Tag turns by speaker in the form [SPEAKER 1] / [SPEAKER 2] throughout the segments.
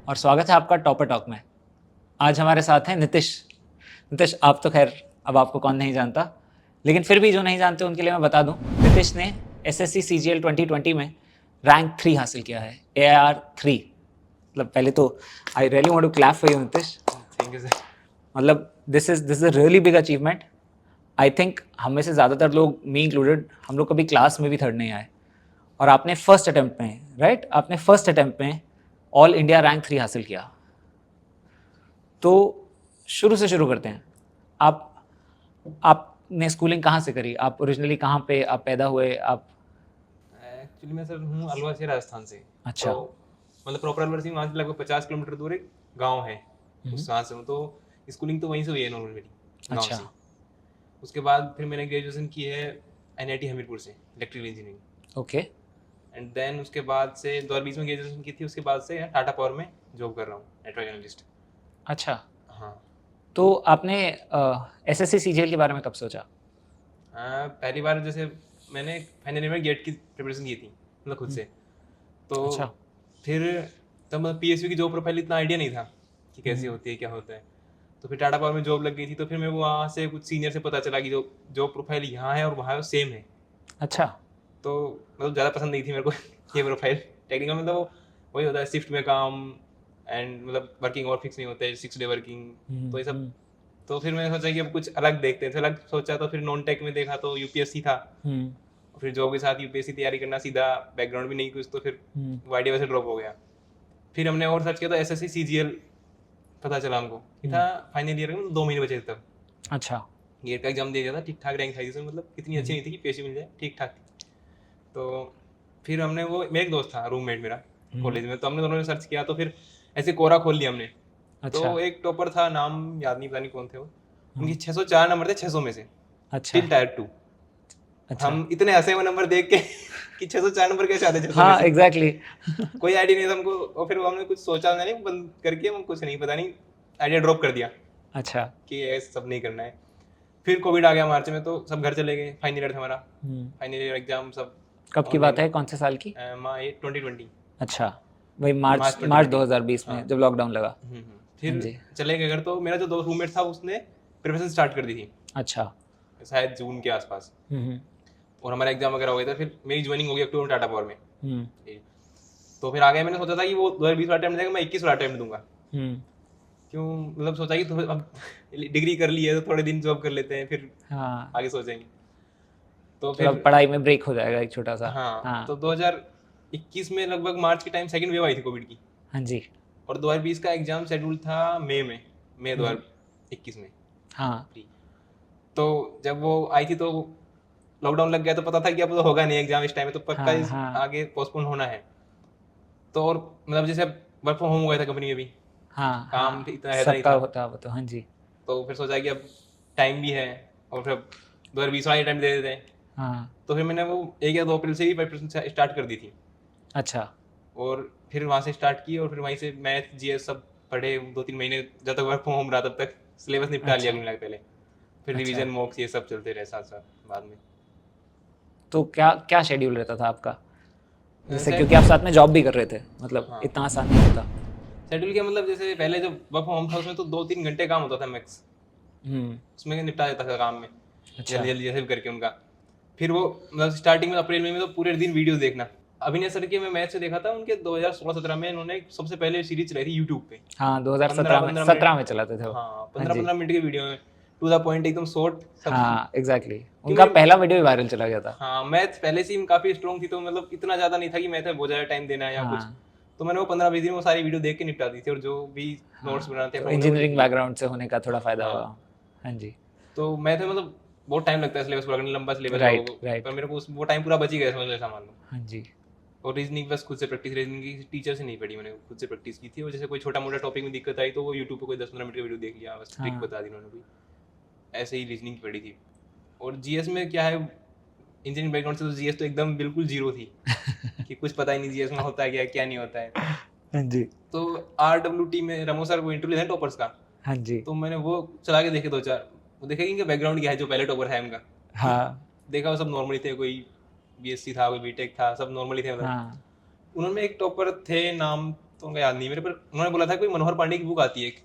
[SPEAKER 1] और स्वागत है आपका टॉपर टॉक में। आज हमारे साथ हैं नितिश। नितिश, आप तो खैर अब आपको कौन नहीं जानता, लेकिन फिर भी जो नहीं जानते उनके लिए मैं बता दूं, नितिश ने एसएससी सीजीएल 2020 में रैंक 3 हासिल किया है, AR 3। मतलब पहले तो I really want to clap for you Nitish.
[SPEAKER 2] Thank you sir.
[SPEAKER 1] मतलब this is a really big achievement. I think हम में से ज़्यादातर लोग, मी इंक्लूडेड, हम लोग कभी क्लास में भी थर्ड नहीं आए, और आपने फर्स्ट अटेम्प्ट में, राइट, आपने फर्स्ट अटेम्प्ट में ऑल इंडिया रैंक 3 हासिल किया। तो शुरू से शुरू करते हैं। आपने स्कूलिंग कहाँ से करी? आप ओरिजिनली कहाँ पे आप पैदा हुए? आप
[SPEAKER 2] एक्चुअली मैं सर हूँ अलवर से, राजस्थान से।
[SPEAKER 1] अच्छा।
[SPEAKER 2] तो मतलब प्रॉपर अलवर से वहाँ से लगभग 50 किलोमीटर दूर एक गांव है, उस वहाँ से हूँ। तो स्कूलिंग तो वहीं से हुई है नॉर्मल मेरी, गाँव
[SPEAKER 1] अच्छा।
[SPEAKER 2] से। उसके बाद फिर मैंने ग्रेजुएशन की है NIT हमीरपुर से, electrical engineering.
[SPEAKER 1] Okay.
[SPEAKER 2] And then उसके बाद से 2020 में ग्रेजुएशन की थी। उसके बाद से टाटा पावर में जॉब कर रहा हूँ, नेटवर्क एनालिस्ट।
[SPEAKER 1] अच्छा,
[SPEAKER 2] हाँ।
[SPEAKER 1] तो आपने एसएससी सीजीएल के बारे में कब सोचा?
[SPEAKER 2] पहली बार जैसे मैंने फाइनल ईयर में गेट की प्रिपरेशन की थी, मतलब खुद से। तो
[SPEAKER 1] अच्छा।
[SPEAKER 2] फिर तब मतलब PSU की जॉब प्रोफाइल इतना आइडिया नहीं था कि कैसी होती है, क्या होता है। तो फिर टाटा पावर में जॉब लग गई थी। तो फिर मेरे को वहाँ से कुछ सीनियर से पता चला कि जो जॉब प्रोफाइल यहाँ है और वहाँ सेम है।
[SPEAKER 1] अच्छा।
[SPEAKER 2] तो मतलब ज़्यादा पसंद नहीं थी मेरे को ये प्रोफाइल। टेक्निकल मतलब वही होता है, शिफ्ट में काम, एंड मतलब वर्किंग और फिक्स नहीं होता है, 6 डे वर्किंग, तो ये सब। तो फिर मैंने सोचा कि अब कुछ अलग देखते हैं, तो अलग सोचा। तो फिर नॉन टेक में देखा तो UPSC था। और फिर जॉब के साथ UPSC तैयारी करना, सीधा बैकग्राउंड भी नहीं कुछ, तो फिर वो आइडिया वैसे ड्रॉप हो गया। फिर हमने और सर्च किया तो SSC CGL पता चला हमको। ये था फाइनल ईयर में 2 महीने बचे थे तब।
[SPEAKER 1] अच्छा।
[SPEAKER 2] गेट का एग्जाम दे दिया था, ठीक ठाक रैंक था जिसमें, मतलब इतनी अच्छी नहीं थी कि PSU मिल जाए, ठीक ठाक थी। तो फिर हमने वो, मेरा एक दोस्त था रूममेट मेरा कॉलेज में, तो हमने दोनों ने सर्च किया। तो फिर ऐसे कोरा खोल लिया हमने। तो
[SPEAKER 1] अच्छा।
[SPEAKER 2] एक टॉपर था, नाम याद नहीं, पता नहीं कौन थे वो। उनकी 604 नंबर थे 600 में से,
[SPEAKER 1] अच्छा।
[SPEAKER 2] Till tyre 2।
[SPEAKER 1] अच्छा।
[SPEAKER 2] हम इतने हंसे वो नंबर देख के कि 604 नंबर कैसे आते 600 में
[SPEAKER 1] हाँ,
[SPEAKER 2] से।
[SPEAKER 1] एग्जैक्टली।
[SPEAKER 2] कोई आइडिया नहीं था हमको। और फिर हमने कुछ सोचा नहीं, बंद करके हम कुछ नहीं, पता नहीं, आइडिया ड्रॉप कर दिया
[SPEAKER 1] अच्छा।
[SPEAKER 2] कि ऐसा सब नहीं करना है। फिर कोविड आ गया मार्च में, तो सब घर चले गए। फाइनल ईयर था हमारा, फाइनल ईयर एग्जाम सब
[SPEAKER 1] कब की बात
[SPEAKER 2] ऑनलाइन।
[SPEAKER 1] है? कौन से साल की?
[SPEAKER 2] 2020,
[SPEAKER 1] अच्छा, वही
[SPEAKER 2] मार्च
[SPEAKER 1] मार्च
[SPEAKER 2] 2020।
[SPEAKER 1] 2020
[SPEAKER 2] हाँ।
[SPEAKER 1] में जब लॉकडाउन लगा। हाँ
[SPEAKER 2] फिर
[SPEAKER 1] जी।
[SPEAKER 2] चले गए घर। तो मेरा जो दोस्त रूममेट था उसने प्रिपरेशन स्टार्ट कर दी थी,
[SPEAKER 1] अच्छा।
[SPEAKER 2] शायद जून के आसपास। और हमारा एग्जाम वगैरह हो गया था। फिर मेरी ज्वाइनिंग हो गई अक्टूबर में टाटा पावर में। तो फिर आगे मैंने सोचा था कि वो 2020 वाला अटेम्प्ट देगा, मैं 21 वाला अटेम्प्ट दूंगा। क्यों, मतलब सोचा कि तो अब डिग्री कर ली है तो थोड़े दिन जॉब कर लेते हैं, फिर
[SPEAKER 1] हाँ,
[SPEAKER 2] आगे सोचेंगे। तो
[SPEAKER 1] थोड़ा
[SPEAKER 2] फिर
[SPEAKER 1] पढ़ाई में ब्रेक हो जाएगा एक छोटा सा।
[SPEAKER 2] हाँ,
[SPEAKER 1] हाँ।
[SPEAKER 2] तो 2021 में लगभग मार्च के टाइम सेकंड वेव आई थी कोविड की।
[SPEAKER 1] हाँ जी।
[SPEAKER 2] और 2020 का एग्जाम शेड्यूल था मई 2021 में,
[SPEAKER 1] हाँ।
[SPEAKER 2] प्री। तो जब वो आई थी तो लॉकडाउन लग गया, तो पता था कि अब तो होगा नहीं एग्जाम इस टाइम में, तो पक्का
[SPEAKER 1] हाँ।
[SPEAKER 2] इस
[SPEAKER 1] हाँ।
[SPEAKER 2] आगे पोस्टपोन होना है। तो और मतलब जैसे वर्क फ्रॉम होम हो गया था कंपनी में भी,
[SPEAKER 1] हाँ।
[SPEAKER 2] काम
[SPEAKER 1] हाँ,
[SPEAKER 2] इतना रहता नहीं
[SPEAKER 1] सबका
[SPEAKER 2] था।
[SPEAKER 1] होता वो तो। हाँ जी।
[SPEAKER 2] तो फिर सोचा कि अब टाइम भी है, और फिर 2020 वाला टाइम दे देते हैं।
[SPEAKER 1] हाँ।
[SPEAKER 2] तो फिर मैंने वो 1 या 2 अप्रैल से ही प्रिपरेशन स्टार्ट कर दी थी।
[SPEAKER 1] अच्छा।
[SPEAKER 2] और फिर वहाँ से स्टार्ट की, और फिर वहीं से मैथ GS सब पढ़े 2-3 महीने, जब तक वर्क फ्रॉम होम रहा तब तक सिलेबस निपटा लिया
[SPEAKER 1] अच्छा।
[SPEAKER 2] कुल मिला के पहले। फिर
[SPEAKER 1] अच्छा,
[SPEAKER 2] रिवीजन, मॉक्स, ये सब चलते रहे साथ साथ बाद में।
[SPEAKER 1] तो क्या क्या शेड्यूल रहता था आपका? जैसे
[SPEAKER 2] सेट
[SPEAKER 1] क्योंकि आप साथ में जॉब भी कर रहे थे, मतलब
[SPEAKER 2] हाँ,
[SPEAKER 1] इतना आसान नहीं होता।
[SPEAKER 2] शेड्यूल क्या मतलब, जैसे पहले जब वर्क फ्रॉम होम था उसमें तो 2-3 घंटे काम होता था मैक्स,
[SPEAKER 1] हम्म।
[SPEAKER 2] उसमें निपटा देता था काम में,
[SPEAKER 1] अच्छा।
[SPEAKER 2] जल्दी जल्दी जैसे भी करके उनका। फिर वो मतलब स्टार्टिंग में अप्रैल में तो पूरे दिन वीडियो देखना। अभिनय सर के मैं मैथ से देखा था, उनके 2016-17 में इन्होंने सबसे पहले सीरीज चलाई थी यूट्यूब पे।
[SPEAKER 1] हाँ,
[SPEAKER 2] 15
[SPEAKER 1] 2017 में
[SPEAKER 2] 15
[SPEAKER 1] 17
[SPEAKER 2] मिनट
[SPEAKER 1] में चलाते थे वो।
[SPEAKER 2] हाँ,
[SPEAKER 1] हाँ
[SPEAKER 2] 15
[SPEAKER 1] जी।
[SPEAKER 2] 15 मिनट के वीडियो में, टू द पॉइंट, एकदम शॉर्ट सब।
[SPEAKER 1] हाँ, एग्जैक्टली।
[SPEAKER 2] क्यों
[SPEAKER 1] उनका
[SPEAKER 2] मेरी,
[SPEAKER 1] पहला वीडियो भी वायरल चला गया था।
[SPEAKER 2] हाँ, मैथ पहले से ही काफी स्ट्रॉन्ग थी, तो मतलब इतना ज्यादा नहीं था कि मैथ में बहुत ज्यादा टाइम देना है या कुछ।
[SPEAKER 1] हाँ।
[SPEAKER 2] तो मैंने वो 15-20 दिन में वो सारी वीडियो देख के निपटा दी थी, और जो भी नोट्स
[SPEAKER 1] हाँ,
[SPEAKER 2] बनाते
[SPEAKER 1] तो
[SPEAKER 2] हैं उन्हें वो लिख
[SPEAKER 1] इंजीनियरिंग
[SPEAKER 2] लिया।
[SPEAKER 1] बैकग्राउंड से होने का थोड़ा फायदा हुआ।
[SPEAKER 2] हाँ।
[SPEAKER 1] हाँ जी।
[SPEAKER 2] तो मैथ में मतलब बहुत टाइम लगता है सिलेबस पूरा करने, लंबा सिलेबस है
[SPEAKER 1] राइट,
[SPEAKER 2] वो। पर
[SPEAKER 1] राइट।
[SPEAKER 2] मेरे को वो टाइम पूरा बच ही गया, समझ लो, सामान लो।
[SPEAKER 1] हाँ जी।
[SPEAKER 2] और रीजनिंग बस खुद से प्रैक्टिस, रीजनिंग की टीचर से नहीं पढ़ी मैंने, खुद से प्रैक्टिस की थी। और जैसे कोई छोटा मोटा टॉपिक में दिक्कत आई तो वो यूट्यूब पे कोई 10-15 मिनट का वीडियो देख लिया, बस ट्रिक
[SPEAKER 1] हाँ।
[SPEAKER 2] बता दी उन्होंने कोई। ऐसे ही रीजनिंग की पढ़ी थी। और GS में क्या है, इंजीनियरिंग बैकग्राउंड से तो GS तो एकदम बिल्कुल जीरो थी कि कुछ पता ही नहीं GS में होता है क्या, क्या नहीं होता है।
[SPEAKER 1] हाँ जी।
[SPEAKER 2] तो RWT में रमो सर वो इंटरव्यू है टॉपर्स का,
[SPEAKER 1] हाँ जी।
[SPEAKER 2] तो मैंने वो चला के देखे 2-4। वो देखे कि इनका बैकग्राउंड क्या है, जो पहले टॉपर है उनका।
[SPEAKER 1] हाँ।
[SPEAKER 2] देखा वो सब नॉर्मली थे, कोई BSc था, कोई BTech था, सब नॉर्मली थे मतलब।
[SPEAKER 1] हाँ।
[SPEAKER 2] उन्होंने एक टॉपर थे, नाम तो उनका याद नहीं मेरे पर। उन्होंने बोला था कोई मनोहर पांडे की बुक आती है एक,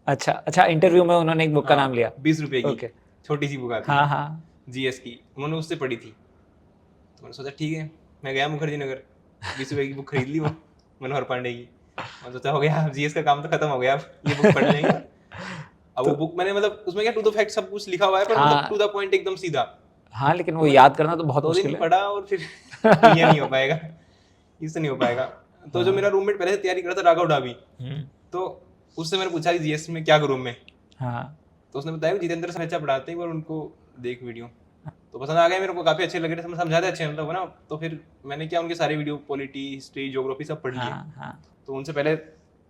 [SPEAKER 1] अच्छा अच्छा, इंटरव्यू में उन्होंने एक बुक का नाम लिया।
[SPEAKER 2] 20 रुपए की
[SPEAKER 1] ओके।
[SPEAKER 2] छोटी सी बुक आती
[SPEAKER 1] हाँ
[SPEAKER 2] है
[SPEAKER 1] हाँ।
[SPEAKER 2] जीएस की, उन्होंने उससे पढ़ी थी। तो मैंने सोचा ठीक है, मैं गया मुखर्जी नगर, 20 रुपए की बुक खरीद ली वो मनोहर पांडे की। मैंने सोचा हो गया, जीएस का काम तो खत्म हो गया, अब ये बुक पढ़ लेंगे। अब वो बुक मैंने मतलब उसमें क्या टू द फैक्ट सब कुछ लिखा हुआ है, पर मतलब टू
[SPEAKER 1] हाँ
[SPEAKER 2] द पॉइंट एकदम सीधा।
[SPEAKER 1] हाँ, लेकिन
[SPEAKER 2] तो
[SPEAKER 1] वो
[SPEAKER 2] मैंने
[SPEAKER 1] याद करना तो बहुत
[SPEAKER 2] 2 दिन
[SPEAKER 1] मुश्किल है।
[SPEAKER 2] पढ़ा और फिर ये नहीं हो पाएगा, इससे नहीं हो पाएगा। तो जो
[SPEAKER 1] हाँ।
[SPEAKER 2] मेरा रूममेट पहले से तैयारी कर रहा था राघव डाबी,
[SPEAKER 1] हम्म।
[SPEAKER 2] तो उससे मैंने पूछा कि जीएस में क्या करूँ मैं,
[SPEAKER 1] हाँ
[SPEAKER 2] तो उसने बताया जितेंद्र सर अच्छा पढ़ाते हैं, और उनको देख वीडियो। तो पसंद आ गए मेरे को, काफी अच्छे लग रहे थे, समझाते अच्छे मतलब है ना। तो फिर मैंने क्या उनके सारे वीडियो पॉलिटी हिस्ट्री ज्योग्राफी सब पढ़ लिए।
[SPEAKER 1] हाँ हाँ।
[SPEAKER 2] तो उनसे पहले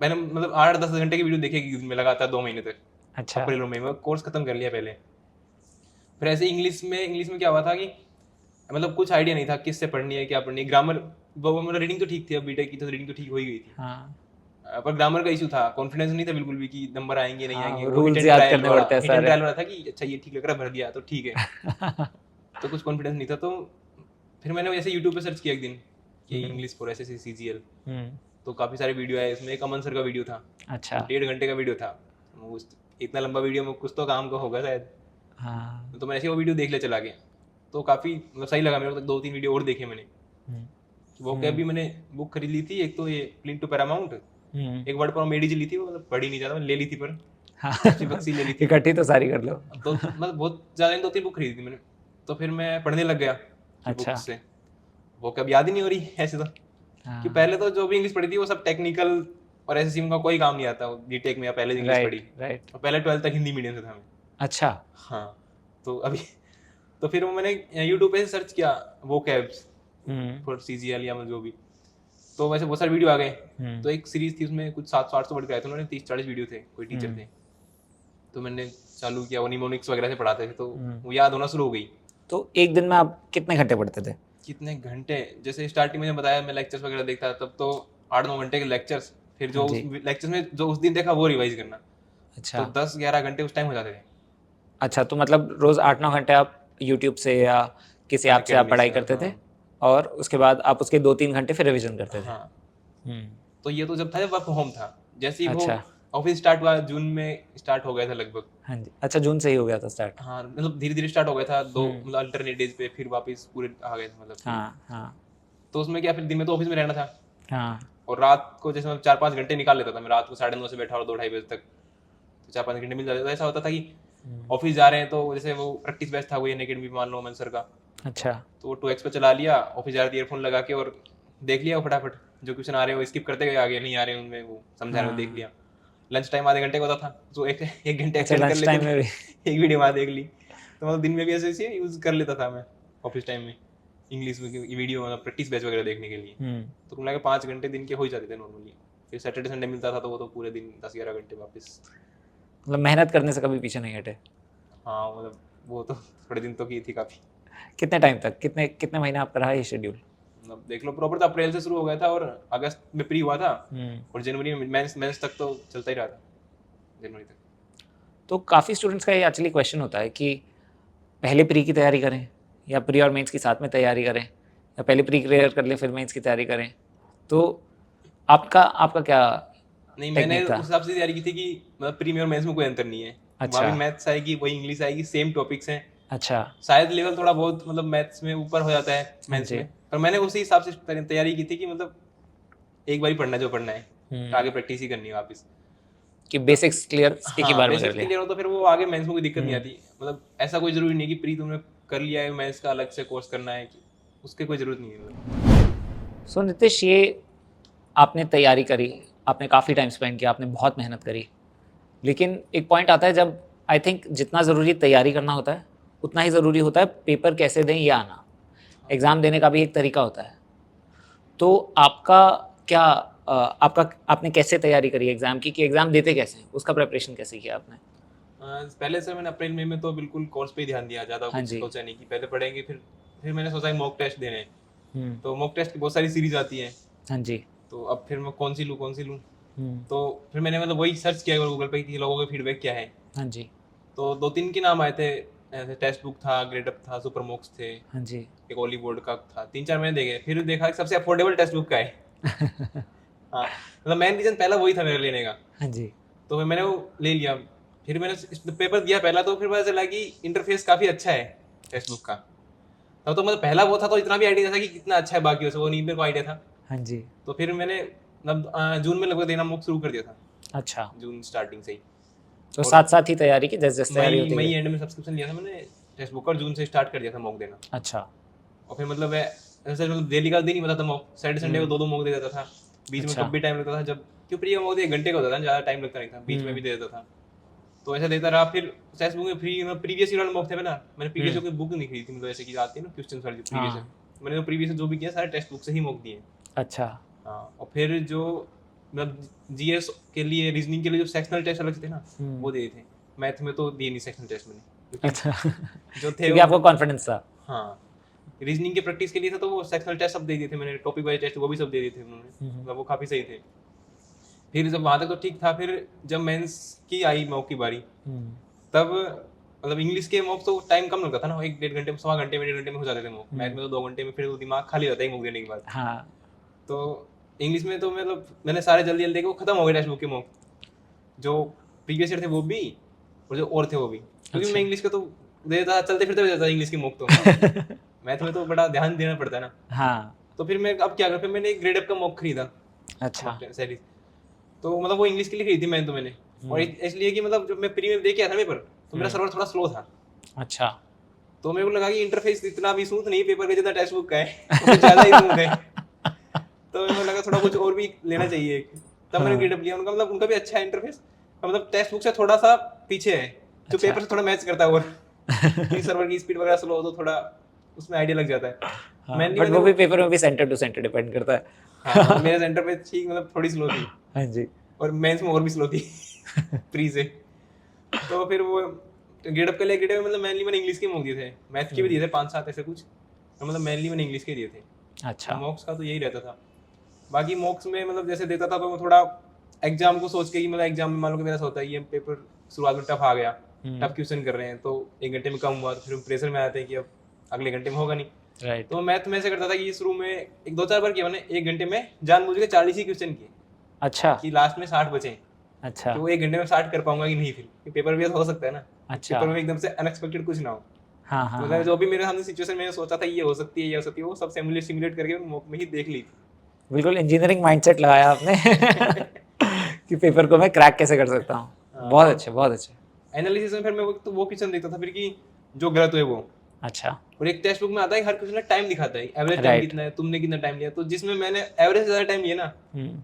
[SPEAKER 2] मैंने मतलब 8-10 घंटे की वीडियो देखेगी दिन में लगातार 2 महीने तक,
[SPEAKER 1] अच्छा।
[SPEAKER 2] अप्रैल में मैं कोर्स खत्म कर लिया पहले। फिर ऐसे इंग्लिश में क्या हुआ था कि मतलब कुछ आइडिया नहीं था किससे पढ़नी है क्या पढ़नी है। ग्रामर वो मतलब रीडिंग तो ठीक थी, अब बीटेक की तो रीडिंग तो ठीक हो ही गई थी,
[SPEAKER 1] हाँ
[SPEAKER 2] पर ग्रामर का इशू था, कॉन्फिडेंस नहीं था बिल्कुल भी कि नंबर आएंगे नहीं आएंगे।
[SPEAKER 1] हाँ,
[SPEAKER 2] वो हिट
[SPEAKER 1] रूल्स
[SPEAKER 2] एंड
[SPEAKER 1] याद
[SPEAKER 2] ट्रायल
[SPEAKER 1] करने
[SPEAKER 2] वाला,
[SPEAKER 1] पड़ते हैं
[SPEAKER 2] हिट एंड
[SPEAKER 1] सारे।
[SPEAKER 2] ट्रायल वाला था कि अच्छा ये ठीक लग रहा है, भर दिया तो ठीक है। तो कुछ कॉन्फिडेंस नहीं था। तो फिर मैंने ऐसे यूट्यूब पे सर्च किया एक दिन कि इंग्लिश फॉर एसएससी सीजीएल,
[SPEAKER 1] हम्म।
[SPEAKER 2] तो काफ़ी सारे वीडियो आए, इसमें एक अमन सर का वीडियो था,
[SPEAKER 1] अच्छा।
[SPEAKER 2] 1.5 घंटे का वीडियो था। इतना लंबा वीडियो में कुछ तो काम का होगा शायद।
[SPEAKER 1] हाँ।
[SPEAKER 2] तो मैं ऐसे वो वीडियो देख ले चला गया, तो काफ़ी मतलब सही लगा मेरे को। 2-3 वीडियो और देखे मैंने।
[SPEAKER 1] हम्म।
[SPEAKER 2] वो कैब भी मैंने बुक खरीद ली थी, एक तो ये क्लीन टू पैरामाउंट,
[SPEAKER 1] हम्म।
[SPEAKER 2] एक वर्ड पर मेडी ली थी, वो मतलब पढ़ी नहीं ज़्यादा, मैंने ले ली थी, पर
[SPEAKER 1] हाँ
[SPEAKER 2] बक्सी बक्सी ले ली थी।
[SPEAKER 1] इकट्ठी तो सारी कर लो।
[SPEAKER 2] तो मतलब बहुत ज़्यादा 2-3 बुक खरीदी थी मैंने। तो फिर मैं पढ़ने लग गया कि
[SPEAKER 1] अच्छा।
[SPEAKER 2] बुक से वो कब याद ही नहीं हो रही ऐसे तो, कि
[SPEAKER 1] हाँ।
[SPEAKER 2] पहले तो जो भी इंग्लिश पढ़ी थी वो सब टेक्निकल, और एसएससी में कोई काम नहीं आता, बीटेक में या पहले इंग्लिश पढ़ी।
[SPEAKER 1] Right right.
[SPEAKER 2] और पहले 12th तक हिंदी मीडियम से था मैं।
[SPEAKER 1] अच्छा।
[SPEAKER 2] हाँ। तो अभी तो फिर वो मैंने यूट्यूब पे सर्च किया वो कैब्स फॉर सीजीएल या जो भी, तो वैसे बहुत सारे वीडियो आ गए। तो एक सीरीज थी उसमें कुछ 700-800 वर्ड के आए थे, उन्होंने 30-40 वीडियो थे, कोई टीचर थे। तो मैंने चालू किया, वो निमोनिक्स वगैरह से पढ़ाते थे, तो वो याद होना शुरू हो गई।
[SPEAKER 1] तो एक दिन में आप कितने घंटे पढ़ते थे?
[SPEAKER 2] कितने घंटे, जैसे स्टार्टिंग में बताया मैं लेक्चर्स वगैरह देखता था, तब तो 8-9 घंटे के लेक्चर्स, फिर
[SPEAKER 1] हाँ
[SPEAKER 2] जो उस
[SPEAKER 1] जी।
[SPEAKER 2] लेक्चर्स में जो उस दिन देखा वो रिवाइज करना,
[SPEAKER 1] अच्छा
[SPEAKER 2] तो 10-11 घंटे उस टाइम हो जाते थे।
[SPEAKER 1] अच्छा, तो मतलब रोज 8-9 घंटे आप यूट्यूब से या किसी ऐप से आप
[SPEAKER 2] अकेडमी
[SPEAKER 1] पढ़ाई
[SPEAKER 2] से,
[SPEAKER 1] करते थे,
[SPEAKER 2] हाँ।
[SPEAKER 1] और उसके बाद आप उसके 2-3 घंटे फिर रिवीजन करते थे।
[SPEAKER 2] हाँ,
[SPEAKER 1] हम्म।
[SPEAKER 2] तो ये तो जब था, जब वर्क फ्रॉम होम था। जैसे ही वो
[SPEAKER 1] अच्छा।
[SPEAKER 2] ऑफिस स्टार्ट हुआ, जून में स्टार्ट हो गया था लगभग।
[SPEAKER 1] हाँ जी, अच्छा जून से ही हो गया था स्टार्ट।
[SPEAKER 2] हाँ, मतलब धीरे धीरे स्टार्ट हो गया था, दो मतलब अल्टरनेट डेज पे, फिर वापस पूरे आ गए थे मतलब पूरे।
[SPEAKER 1] हाँ हाँ
[SPEAKER 2] तो उसमें क्या, फिर दिन में तो ऑफिस में रहना था,
[SPEAKER 1] हाँ।
[SPEAKER 2] और रात को जैसे मैं 4-5 घंटे निकाल लेता था। मैं रात को 9:30 से बैठा और 2-2:30 बजे तक, तो 4-5 घंटे मिल जाते थे। ऐसा होता था कि ऑफिस जा रहे हैं, तो जैसे वो प्रैक्टिस बैच था, वो ये अकेडमी मान लो मन सर का,
[SPEAKER 1] अच्छा।
[SPEAKER 2] तो वो 2x पे चला लिया, ऑफिस जा रहे थे ईयरफोन लगा के, और देख लिया वो फटाफट, जो क्वेश्चन आ रहे हैं वो स्किप करते गए, आगे नहीं आ रहे उनमें वो समझा रहे हो देख लिया। लंच टाइम आधे घंटे का होता था, तो एक एक घंटे
[SPEAKER 1] अच्छा,
[SPEAKER 2] एक्सटेंड कर
[SPEAKER 1] लंच
[SPEAKER 2] लेते
[SPEAKER 1] टाइम में
[SPEAKER 2] थे,
[SPEAKER 1] भी।
[SPEAKER 2] एक वीडियो वहाँ देख ली। तो मतलब दिन में भी ऐसे ऐसे यूज कर लेता था मैं ऑफिस टाइम में इंग्लिश में वीडियो, मतलब प्रैक्टिस बैच वगैरह देखने के लिए। तो कुल मिला के 5 घंटे दिन के हो ही जाते थे नॉर्मली। फिर सैटरडे संडे मिलता था, तो वो तो पूरे दिन 10-11 घंटे वापस।
[SPEAKER 1] मतलब मेहनत करने से कभी पीछे नहीं हटे।
[SPEAKER 2] हाँ, मतलब वो तो थोड़े दिन तो की थी काफ़ी।
[SPEAKER 1] कितने टाइम तक, कितने कितने महीने आपका रहा ये शेड्यूल?
[SPEAKER 2] मतलब देख लो, प्रॉपर तो अप्रैल से शुरू हो गया था, और अगस्त में प्री हुआ था, और जनवरी में मेंस तक तो चलता ही रहा था, जनवरी तक।
[SPEAKER 1] तो काफ़ी स्टूडेंट्स का ये एक्चुअली क्वेश्चन होता है कि पहले प्री की तैयारी करें या प्री और मेंस की साथ में तैयारी करें, या पहले प्री क्लियर कर लें फिर मेंस की तैयारी करें। तो आपका आपका क्या
[SPEAKER 2] नहीं, मैंने
[SPEAKER 1] टेक्निक था?
[SPEAKER 2] उस हिसाब से तैयारी की थी कि मतलब प्री में और मेंस में कोई अंतर नहीं है। वहाँ भी
[SPEAKER 1] अच्छा
[SPEAKER 2] मैथ्स आएगी, वही इंग्लिश आएगी, सेम टॉपिक्स हैं।
[SPEAKER 1] अच्छा।
[SPEAKER 2] शायद लेवल थोड़ा बहुत मतलब मैथ्स में ऊपर हो जाता है
[SPEAKER 1] हाँ
[SPEAKER 2] मेंस
[SPEAKER 1] जी।
[SPEAKER 2] में, पर मैंने उसी हिसाब से तैयारी की थी कि मतलब एक बार ही पढ़ना है जो पढ़ना है, आगे प्रैक्टिस ही करनी है वापस।
[SPEAKER 1] कि बेसिक्स क्लियर एक ही
[SPEAKER 2] हाँ,
[SPEAKER 1] बार में कर
[SPEAKER 2] बेसिक्स
[SPEAKER 1] लिया।
[SPEAKER 2] क्लियर हो तो फिर वो आगे मेंस में कोई दिक्कत नहीं आती। मतलब ऐसा कोई जरूरी नहीं कि प्री तुमने कर लिया है, मेंस का अलग से कोर्स करना है, कि उसके कोई जरूरत नहीं है मतलब।
[SPEAKER 1] सो नितिश, ये आपने तैयारी करी, आपने काफ़ी टाइम स्पेंड किया, आपने बहुत मेहनत करी, लेकिन एक पॉइंट आता है जब आई थिंक जितना ज़रूरी तैयारी करना होता है उतना ही ज़रूरी होता है पेपर कैसे दें ये आना। एग्ज़ाम देने का भी एक तरीका होता है। तो आपका क्या आपका आपने कैसे तैयारी करी एग्ज़ाम की, कि एग्ज़ाम देते कैसे हैं, उसका प्रिपरेशन कैसे किया आपने?
[SPEAKER 2] पहले से मैंने अप्रैल मई में तो बिल्कुल कोर्स पे ही ध्यान दिया, ज़्यादा
[SPEAKER 1] हाँ
[SPEAKER 2] कुछ
[SPEAKER 1] जी।
[SPEAKER 2] सोचा नहीं कि पहले पढ़ेंगे। फिर मैंने सोचा कि मॉक टेस्ट देने हैं। तो मॉक टेस्ट की बहुत सारी सीरीज आती हैं,
[SPEAKER 1] हाँ जी।
[SPEAKER 2] तो अब फिर मैं कौन सी लूँ। तो फिर मैंने मतलब वही सर्च किया गूगल पे कि लोगों के फीडबैक क्या है।
[SPEAKER 1] हाँ जी।
[SPEAKER 2] तो 2-3 के नाम आए थे, ऐसे टेक्स्ट बुक था, ग्रेडअप था, सुपर मॉक्स थे,
[SPEAKER 1] हाँ जी।
[SPEAKER 2] एक ओली बोर्ड का था, 3-4 मैंने देखे। फिर देखा कि सबसे अफोर्डेबल टेक्स्ट बुक का है। हाँ, मतलब मेन रीजन पहला वही था मेरे लेने का।
[SPEAKER 1] हाँ जी।
[SPEAKER 2] तो फिर मैंने वो ले लिया। फिर मैंने पेपर दिया पहला, तो फिर पता चला कि इंटरफेस काफी अच्छा है टेक्स्ट बुक का। तब तो मतलब पहला वो था तो इतना भी आइडिया था कि कितना अच्छा है, बाकी से वो नहीं मेरे को आइडिया था।
[SPEAKER 1] हाँ जी।
[SPEAKER 2] तो फिर मैंने मतलब जून में लगभग देना मुक शुरू कर दिया था,
[SPEAKER 1] अच्छा,
[SPEAKER 2] जून स्टार्टिंग से ही।
[SPEAKER 1] तो
[SPEAKER 2] और
[SPEAKER 1] साथ साथ ही तैयारी की, जैसे जैसे तैयारी
[SPEAKER 2] मई
[SPEAKER 1] होती
[SPEAKER 2] मई
[SPEAKER 1] गई।
[SPEAKER 2] एंड में सब्सक्रिप्शन लिया था मैंने टेक्स्ट बुक का, और जून से स्टार्ट कर दिया था मॉक देना।
[SPEAKER 1] अच्छा।
[SPEAKER 2] और फिर मतलब ऐसे मतलब डेली का दिन नहीं पता था मॉक, सैटरडे संडे को 2-2 मॉक दे देता था। बीच में
[SPEAKER 1] अच्छा।
[SPEAKER 2] कब भी टाइम लगता था, जब क्यों प्री का मॉक 1 घंटे का होता था, ज़्यादा टाइम लगता नहीं था, बीच में भी दे देता था। तो ऐसा देता रहा। फिर टेक्स्ट बुक में फ्री मतलब प्रीवियस ईयर वाला मॉक थे ना, मैंने प्रीवियस की बुक नहीं खरीदी थी, मतलब ऐसे की आती है ना क्वेश्चन वाली प्रीवियस।
[SPEAKER 1] हाँ।
[SPEAKER 2] मैंने तो प्रीवियस जो भी किया सारे टेक्स्ट बुक से ही मॉक दिए।
[SPEAKER 1] अच्छा।
[SPEAKER 2] हाँ, और फिर जो मतलब जीएस के लिए, रीजनिंग के लिए जो सेक्शनल टेस्ट अलग से थे ना, वो दिए थे। मैथ में तो दिए नहीं सेक्शनल टेस्ट मैंने, क्योंकि
[SPEAKER 1] अच्छा।
[SPEAKER 2] जो थे
[SPEAKER 1] क्योंकि आपको कॉन्फिडेंस था।
[SPEAKER 2] हाँ, रीजनिंग के प्रैक्टिस के लिए था, तो वो सेक्शनल टेस्ट सब दे दिए थे मैंने, टॉपिक वाइज टेस्ट वो भी सब दे दिए थे उन्होंने, मतलब वो काफ़ी सही थे। फिर जब वहाँ तक तो ठीक था, फिर जब मेंस की आई मॉक की बारी, तब मतलब इंग्लिश के मॉक तो टाइम कम लगता था ना, 1-1.5 घंटे में, 1.25 घंटे में, 1.5 घंटे में हो जाते थे मॉक। मैथ में तो 2 घंटे में फिर वो दिमाग खाली रहता है मॉक देने के बाद।
[SPEAKER 1] हाँ।
[SPEAKER 2] तो इंग्लिश में तो मतलब मैंने सारे जल्दी जल्दी वो खत्म हो गए टेक्स्ट बुक के मॉक, जो प्रीवियस ईयर थे वो भी, और जो और थे वो भी, क्योंकि मैं इंग्लिश का तो दे देता था, चलते फिरते हो जाता था इंग्लिश की मॉक तो। मैथ में तो बड़ा ध्यान देना पड़ता है ना।
[SPEAKER 1] हाँ।
[SPEAKER 2] तो फिर मैं अब क्या करूँ, फिर मैंने एक ग्रेड अप का मॉक खरीदा
[SPEAKER 1] अच्छा।
[SPEAKER 2] सीरीज। तो मतलब वो इंग्लिश के लिए खरीदी मैंने, तो मैंने और इसलिए कि मतलब जब मैं प्री में दे के आया था पेपर, तो मेरा सर्वर थोड़ा स्लो था।
[SPEAKER 1] अच्छा।
[SPEAKER 2] तो मेरे को लगा कि इंटरफेस इतना भी स्मूथ नहीं पेपर का जितना टेक्स्ट बुक का है, कुछ ज्यादा ही स्मूथ है। तो मेरे को लगा थोड़ा कुछ और भी लेना चाहिए। तब मैंने ग्रेड अप लिया उनका, मतलब उनका भी अच्छा है इंटरफेस, मतलब टेक्स्ट बुक से थोड़ा सा पीछे है, जो
[SPEAKER 1] अच्छा।
[SPEAKER 2] पेपर से थोड़ा मैच करता है। और कि सर्वर की स्पीड वगैरह स्लो हो तो थोड़ा उसमें आइडिया लग जाता है।
[SPEAKER 1] हाँ,
[SPEAKER 2] मैंने
[SPEAKER 1] बट
[SPEAKER 2] मैंने
[SPEAKER 1] वो भी पेपर में भी सेंटर टू सेंटर डिपेंड करता है।
[SPEAKER 2] हाँ, मतलब मेरे सेंटर पे ठीक मतलब थोड़ी स्लो थी,
[SPEAKER 1] हाँ जी।
[SPEAKER 2] और मेंस में और भी स्लो थी प्री से। तो फिर वो गेटअप के लिए, गेटअप में मतलब मेनली मैंने इंग्लिश के मॉक दिए थे, मैथ के भी दिए थे 5-7 ऐसे कुछ, तो मतलब मेनली मैंने इंग्लिश के दिए थे।
[SPEAKER 1] अच्छा।
[SPEAKER 2] मॉक्स का तो यही रहता था। बाकी मॉक्स में मतलब जैसे देता था तो वो थोड़ा एग्जाम को सोच के ही, मतलब एग्जाम में मान लो कि मेरा ऐसा होता है, ये पेपर शुरुआत में टफ आ गया, टफ क्वेश्चन कर रहे हैं, तो 1 घंटे में कम हुआ, तो फिर प्रेशर में आते हैं कि अब अगले घंटे में होगा नहीं।
[SPEAKER 1] राइट।
[SPEAKER 2] तो मैथ में ऐसे करता था कि शुरू में 1-2-4 बार किया मैंने, 1 घंटे में जानबूझ के 40 ही क्वेश्चन किए,
[SPEAKER 1] अच्छा।
[SPEAKER 2] कि लास्ट में 60 बचे,
[SPEAKER 1] अच्छा।
[SPEAKER 2] कि वो 1 घंटे में 60 कर पाऊंगा कि नहीं, फिर पेपर भी ऐसा हो सकता है ना,
[SPEAKER 1] अच्छा।
[SPEAKER 2] पेपर में एकदम से अनएक्सपेक्टेड कुछ ना हो।
[SPEAKER 1] हाँ हाँ
[SPEAKER 2] तो
[SPEAKER 1] हाँ।
[SPEAKER 2] जो भी मेरे सामने सिचुएशन मैंने सोचा था ये हो सकती है, ये हो सकती है, वो सब सिमुलेट करके मॉक में ही देख ली थी।
[SPEAKER 1] बिल्कुल इंजीनियरिंग माइंडसेट लगाया आपने कि पेपर को मैं क्रैक कैसे कर सकता हूँ। बहुत अच्छे, बहुत अच्छे।
[SPEAKER 2] एनालिसिस में फिर मैं वो क्वेश्चन देखता था फिर कि जो गलत है वो,
[SPEAKER 1] अच्छा।
[SPEAKER 2] और एक टेक्स्ट बुक में आता है हर क्वेश्चन का टाइम दिखाता है, एवरेज टाइम
[SPEAKER 1] राइट।
[SPEAKER 2] कितना है, तुमने कितना टाइम लिया, तो जिसमें मैंने एवरेज से ज्यादा टाइम लिया ना,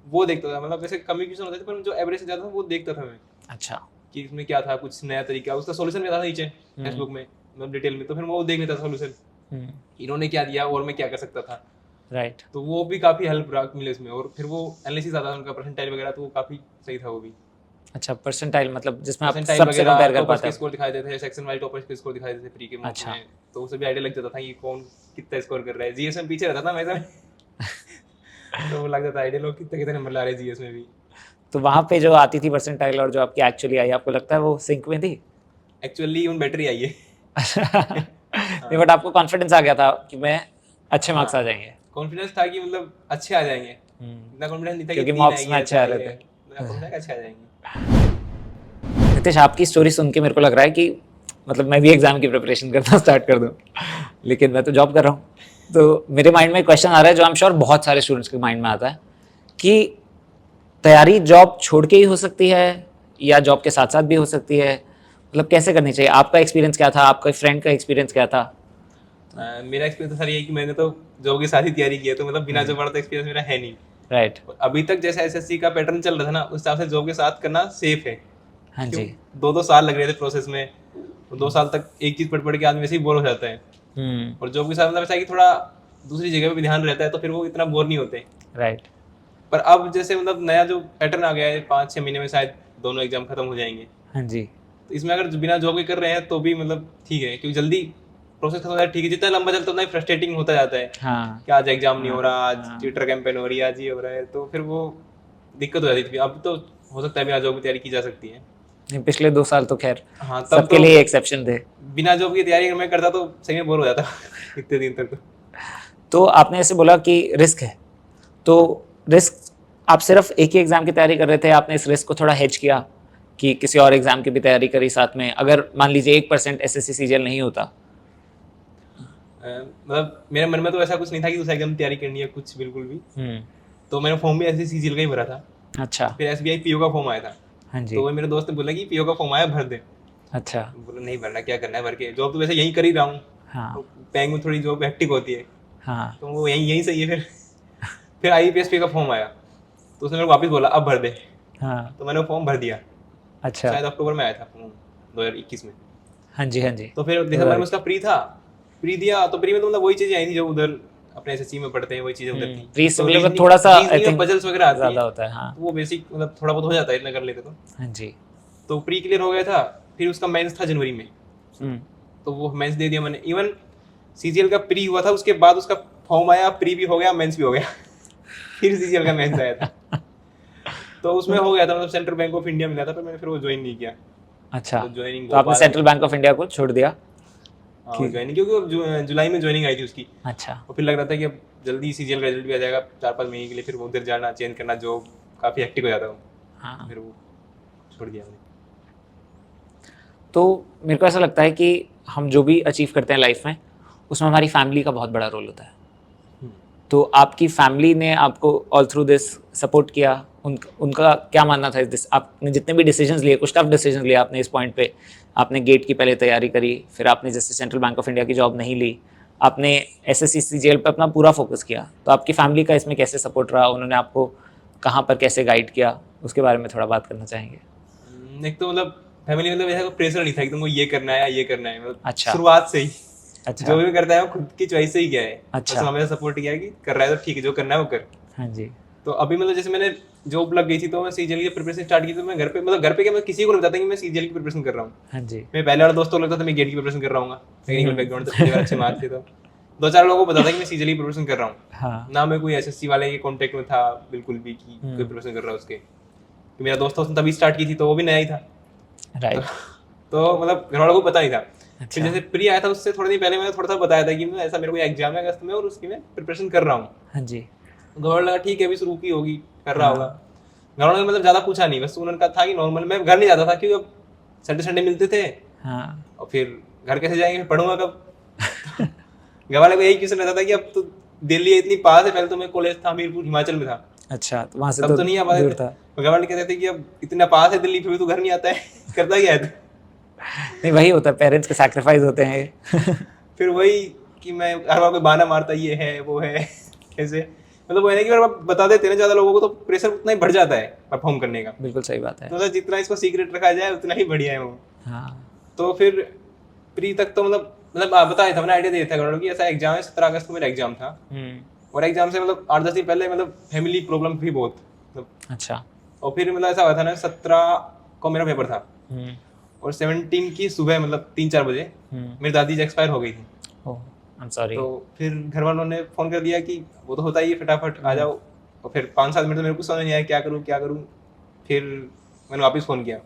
[SPEAKER 2] वो देखता था। मतलब जैसे कम्युनिकेशन होता था, पर जो एवरेज से ज्यादा था वो देखता था मैं,
[SPEAKER 1] अच्छा।
[SPEAKER 2] कि इसमें क्या था, कुछ नया तरीका, उसका सॉल्यूशन भी आता था नीचे टेक्स्ट बुक में, मतलब डिटेल में, तो फिर वो देख लेता था सॉल्यूशन, इन्होंने क्या दिया और मैं क्या कर सकता था।
[SPEAKER 1] राइट।
[SPEAKER 2] तो वो भी काफी हेल्प मिले उसमें, और फिर वो एनालिसिस आता था उनका परसेंटाइल वगैरह, तो वो काफी सही था वो भी।
[SPEAKER 1] अच्छा, परसेंटाइल मतलब जिसमें आप
[SPEAKER 2] परसेंटाइल
[SPEAKER 1] सबसे
[SPEAKER 2] वगैरह,
[SPEAKER 1] कंपेयर कर
[SPEAKER 2] टॉपर्स
[SPEAKER 1] पाते
[SPEAKER 2] के
[SPEAKER 1] हैं।
[SPEAKER 2] स्कोर दिखाई देते थे, सेक्शन वाइज टॉपर्स के स्कोर दिखाई देते थे प्री के मॉक
[SPEAKER 1] अच्छा।
[SPEAKER 2] में, तो उससे भी आइडिया लग जाता था कि कौन कितना स्कोर कर रहा है। जीएस में पीछे रहता था मैं इसमें तो वो लग जाता आइडिया, लोग कितने कितने नंबर ला रहे हैं जीएस में भी।
[SPEAKER 1] तो वहाँ पे जो आती थी परसेंटाइल और जो आपकी एक्चुअली आई, आपको लगता है वो सिंक में थी?
[SPEAKER 2] एक्चुअली उन बैटरी आई है
[SPEAKER 1] नहीं, बट आपको कॉन्फिडेंस आ गया था कि मैं अच्छे मार्क्स आ जाएंगे?
[SPEAKER 2] कॉन्फिडेंस था कि मतलब अच्छे आ जाएंगे, इतना कॉन्फिडेंस नहीं था कि
[SPEAKER 1] क्योंकि
[SPEAKER 2] 3
[SPEAKER 1] मॉक्स
[SPEAKER 2] आएंगे,
[SPEAKER 1] में अच्छे आ रहे थे।
[SPEAKER 2] कॉन्फिडेंस अच्छे आ जाएंगे।
[SPEAKER 1] नितिश, आपकी स्टोरी सुन के मेरे को लग रहा है कि मतलब मैं भी एग्जाम की प्रिपरेशन करना स्टार्ट कर दूं, लेकिन मैं तो जॉब कर रहा हूँ। तो मेरे माइंड में एक क्वेश्चन आ रहा है जो आई एम श्योर बहुत सारे स्टूडेंट्स के माइंड में आता है कि तैयारी जॉब छोड़ के ही हो सकती है या जॉब के साथ साथ भी हो सकती है, मतलब कैसे करनी चाहिए? आपका एक्सपीरियंस क्या था? आपका फ्रेंड का एक्सपीरियंस क्या था?
[SPEAKER 2] मेरा एक्सपीरियंस सर ये है कि मैंने तो जॉब के साथ ही तैयारी की है, तो मतलब बिना जॉब वाला तो एक्सपीरियंस मेरा है नहीं।
[SPEAKER 1] राइट।
[SPEAKER 2] अभी तक जैसा एसएससी का पैटर्न चल रहा था ना, उस हिसाब से जॉब के साथ करना सेफ है।
[SPEAKER 1] हाँ
[SPEAKER 2] क्यों?
[SPEAKER 1] जी।
[SPEAKER 2] 2-2 साल लग रहे थे प्रोसेस में, और 2 साल तक एक चीज पढ़ पढ़ के आदमी वैसे ही बोर हो जाता है। और जॉब के साथ मतलब ऐसा है कि थोड़ा दूसरी जगह पे भी ध्यान रहता है, तो फिर वो इतना बोर नहीं होते।
[SPEAKER 1] राइट।
[SPEAKER 2] पर अब जैसे मतलब नया जो पैटर्न आ गया है, 5-6 महीने में शायद दोनों एग्जाम खत्म हो जाएंगे,
[SPEAKER 1] हाँ जी।
[SPEAKER 2] तो इसमें अगर बिना जॉब के कर रहे हैं तो भी मतलब ठीक है, क्योंकि जल्दी प्रोसेस खत्म हो जाए ठीक है। जितना लंबा चलता है उतना ही फ्रस्ट्रेटिंग होता जाता है
[SPEAKER 1] हाँ।
[SPEAKER 2] कि आज एग्जाम नहीं हो रहा, आज ट्विटर कैंपेन हो रही है, आज ये हो रहा है, तो फिर वो दिक्कत हो जाती थी। अब तो हो सकता है बिना जॉब की तैयारी की जा सकती है।
[SPEAKER 1] नहीं, पिछले 2 साल तो खैर
[SPEAKER 2] हाँ, तब
[SPEAKER 1] सबके
[SPEAKER 2] तो
[SPEAKER 1] लिए एक्सेप्शन थे।
[SPEAKER 2] बिना जॉब की तैयारी अगर मैं करता तो सही में बोर हो जाता इतने दिन तक।
[SPEAKER 1] तो आपने ऐसे बोला कि रिस्क है, तो रिस्क आप सिर्फ एक ही एग्जाम की तैयारी कर रहे थे, आपने इस रिस्क को थोड़ा हेज किया कि किसी और एग्जाम की भी तैयारी करी साथ में, अगर मान लीजिए 1% एसएससी सीजीएल नहीं होता?
[SPEAKER 2] मतलब मेरे मन में तो ऐसा कुछ नहीं था कि दूसरा एग्जाम तैयारी करनी है कुछ, बिल्कुल भी। तो मैंने फॉर्म भी ऐसे सीजीएल का ही भरा था।
[SPEAKER 1] अच्छा।
[SPEAKER 2] फिर एसबीआई पीओ का फॉर्म आया था।
[SPEAKER 1] हाँ जी।
[SPEAKER 2] तो वो मेरे दोस्त ने बोला कि पीओ का फॉर्म आया, भर दे।
[SPEAKER 1] अच्छा।
[SPEAKER 2] बोला नहीं भरना, क्या करना है भर के, जॉब तो वैसे यहीं कर ही रहा हूँ।
[SPEAKER 1] हाँ
[SPEAKER 2] तो बैंक में थोड़ी जॉब हेक्टिक होती है,
[SPEAKER 1] हाँ।
[SPEAKER 2] तो वो यहीं यहीं सही है। फिर आईपीएस का फॉर्म आया, तो उसने मेरे को वापस बोला अब भर दे।
[SPEAKER 1] हाँ।
[SPEAKER 2] तो मैंने वो फॉर्म भर दिया।
[SPEAKER 1] अच्छा।
[SPEAKER 2] शायद अक्टूबर में आया था फॉर्म, 2021 में।
[SPEAKER 1] हाँ जी हाँ जी।
[SPEAKER 2] तो फिर दिसंबर में उसका प्री था, प्री दिया तो प्री में तो मतलब वही चीजें आई थी जो उधर अपने एसएससी में पढ़ते हैं, वही चीजें उधर थी।
[SPEAKER 1] प्री
[SPEAKER 2] तो
[SPEAKER 1] सिमिलर थोड़ा सा आई
[SPEAKER 2] रीजनिंग में
[SPEAKER 1] थिंक
[SPEAKER 2] पजल्स वगैरह आती
[SPEAKER 1] ज्यादा
[SPEAKER 2] है,
[SPEAKER 1] होता है। हाँ
[SPEAKER 2] तो वो बेसिक मतलब थोड़ा बहुत हो जाता है, इतना कर लेते तो।
[SPEAKER 1] हाँ जी।
[SPEAKER 2] तो प्री क्लियर हो गया था। फिर उसका मेंस था जनवरी में,
[SPEAKER 1] हम्म।
[SPEAKER 2] तो वो मेंस दे दिया मैंने। इवन सीजीएल का प्री हुआ था, उसके बाद उसका फॉर्म आया, प्री भी हो गया, मेंस भी हो गया। फिर सीजीएल का मेंस आया था, तो उसमें हो गया था, मतलब सेंट्रल बैंक ऑफ इंडिया मिला था, पर मैंने फिर वो ज्वाइन नहीं किया।
[SPEAKER 1] अच्छा,
[SPEAKER 2] तो ज्वाइनिंग
[SPEAKER 1] तो आपने सेंट्रल बैंक ऑफ इंडिया को छोड़ दिया?
[SPEAKER 2] ज्वाइनिंग, क्योंकि वो जुलाई में ज्वाइनिंग आई थी उसकी।
[SPEAKER 1] अच्छा।
[SPEAKER 2] और फिर लग रहा था कि अब जल्दी सीजीएल का रिजल्ट भी आ जाएगा 4-5 महीने के लिए, फिर वो उधर जाना, चेंज करना, जॉब काफ़ी हेक्टिक हो जाता है।
[SPEAKER 1] हाँ।
[SPEAKER 2] फिर वो छोड़ दिया मैंने।
[SPEAKER 1] तो मेरे को ऐसा लगता है कि हम जो भी अचीव करते हैं लाइफ में, उसमें हमारी फैमिली का बहुत बड़ा रोल होता है। तो आपकी फैमिली ने आपको ऑल थ्रू दिस सपोर्ट किया? उनका क्या मानना था इस दिस? आपने जितने भी डिसीजंस लिए, कुछ टफ डिसीजन लिए आपने इस पॉइंट पे, आपने गेट की पहले तैयारी करी, फिर आपने जैसे सेंट्रल बैंक ऑफ इंडिया की जॉब नहीं ली, आपने एसएससी सीजीएल पे अपना पूरा फोकस किया, तो आपकी फैमिली का इसमें कैसे सपोर्ट रहा? उन्होंने आपको कहाँ पर कैसे गाइड किया, उसके बारे में थोड़ा बात करना चाहेंगे?
[SPEAKER 2] एक तो मतलब फैमिली मतलब ऐसा कोई प्रेशर नहीं था कि तुमको ये करना है या ये करना है, मतलब
[SPEAKER 1] अच्छा।
[SPEAKER 2] शुरुआत से ही
[SPEAKER 1] अच्छा।
[SPEAKER 2] जो भी करता है वो खुद की चॉइस से ही किया है।
[SPEAKER 1] अच्छा।
[SPEAKER 2] बस हमेशा सपोर्ट किया है कि कर रहा है तो ठीक है, जो करना है वो कर।
[SPEAKER 1] हाँ जी।
[SPEAKER 2] तो अभी मतलब जैसे मैंने जॉब लग गई थी, तो मैं सीजीएल की प्रिपरेशन स्टार्ट की, तो मैं घर पे मतलब घर पे क्या, मैं किसी को नहीं बताता कि मैं सीजीएल की प्रिपरेशन कर रहा हूँ।
[SPEAKER 1] हाँ जी।
[SPEAKER 2] मैं पहले वाला दोस्तों को लगता था मैं गेट की प्रिपरेशन कर रहा हूँ, टेक्निकल बैकग्राउंड से पहले बार अच्छे मार्क्स थे, तो 2-4 लोगों को पता था कि मैं सीजीएल की प्रिपरेशन कर रहा हूँ।
[SPEAKER 1] हाँ।
[SPEAKER 2] ना मैं कोई एसएससी वाले के कांटेक्ट में था बिल्कुल भी कि कोई प्रिपरेशन कर रहा है उसके। तो मेरा दोस्त था, उसने तभी स्टार्ट की थी, तो वो भी नया ही था।
[SPEAKER 1] राइट।
[SPEAKER 2] तो मतलब घर वालों को पता नहीं था।
[SPEAKER 1] अच्छा।
[SPEAKER 2] फिर जैसे प्री आया था, उससे थोड़े दिन पहले मैंने थोड़ा सा बताया था कि मैं ऐसा, मेरे को एग्जाम है अगस्त में और उसकी मैं प्रिपरेशन कर रहा हूँ।
[SPEAKER 1] हाँ जी।
[SPEAKER 2] घर वालों लगा ठीक है अभी शुरू की होगी, कर रहा होगा। घर वालों ने मतलब ज्यादा पूछा नहीं, बस उन्होंने कहा था कि नॉर्मल। मैं घर नहीं जाता था क्योंकि अब संडे संडे मिलते थे,
[SPEAKER 1] हाँ।
[SPEAKER 2] और फिर घर कैसे जाएंगे, पढ़ूंगा कब। घर वाले को यही क्वेश्चन रहता था कि अब तो दिल्ली इतनी पास है, पहले तो मैं कॉलेज था हमीरपुर हिमाचल में था,
[SPEAKER 1] अच्छा, तो वहाँ से
[SPEAKER 2] तब तो नहीं आ पाते
[SPEAKER 1] दूर
[SPEAKER 2] थे।
[SPEAKER 1] था।
[SPEAKER 2] तो घर वाले कहते थे कि अब इतना पास है दिल्ली, फिर भी तू घर नहीं आता है, करता क्या है तू?
[SPEAKER 1] नहीं, वही होता है, पेरेंट्स के सैक्रिफाइस होते हैं।
[SPEAKER 2] फिर वही कि मैं हर बार कोई बहाना मारता, ये है वो है, कैसे मतलब वो है कि अगर आप बता देते ना ज़्यादा लोगों को, तो प्रेशर उतना ही बढ़ जाता है परफॉर्म करने का।
[SPEAKER 1] बिल्कुल सही बात है।
[SPEAKER 2] तो मतलब जितना इसको सीक्रेट रखा जाए उतना ही बढ़िया है वो।
[SPEAKER 1] हाँ।
[SPEAKER 2] तो फिर प्री तक तो मतलब बताया था मैंने, आइडिया दिया था घरों कि ऐसा एग्जाम है, 17 अगस्त को मेरा एग्जाम था। और एग्जाम से मतलब 8-10 दिन पहले मतलब फैमिली प्रॉब्लम भी बहुत मतलब।
[SPEAKER 1] अच्छा।
[SPEAKER 2] और फिर मतलब ऐसा हुआ था ना, 17 को मेरा पेपर था,
[SPEAKER 1] हम्म।
[SPEAKER 2] और 17 की सुबह मतलब 3-4 बजे मेरी दादी जी एक्सपायर हो गई थी।
[SPEAKER 1] ओह, आई एम सॉरी।
[SPEAKER 2] तो फिर घर वालों ने फोन कर दिया कि वो तो होता ही है, फटाफट आ जाओ। और फिर 5-7 मिनट तो मेरे को समझ नहीं आया क्या करूँ क्या करूँ। फिर मैंने वापस फ़ोन किया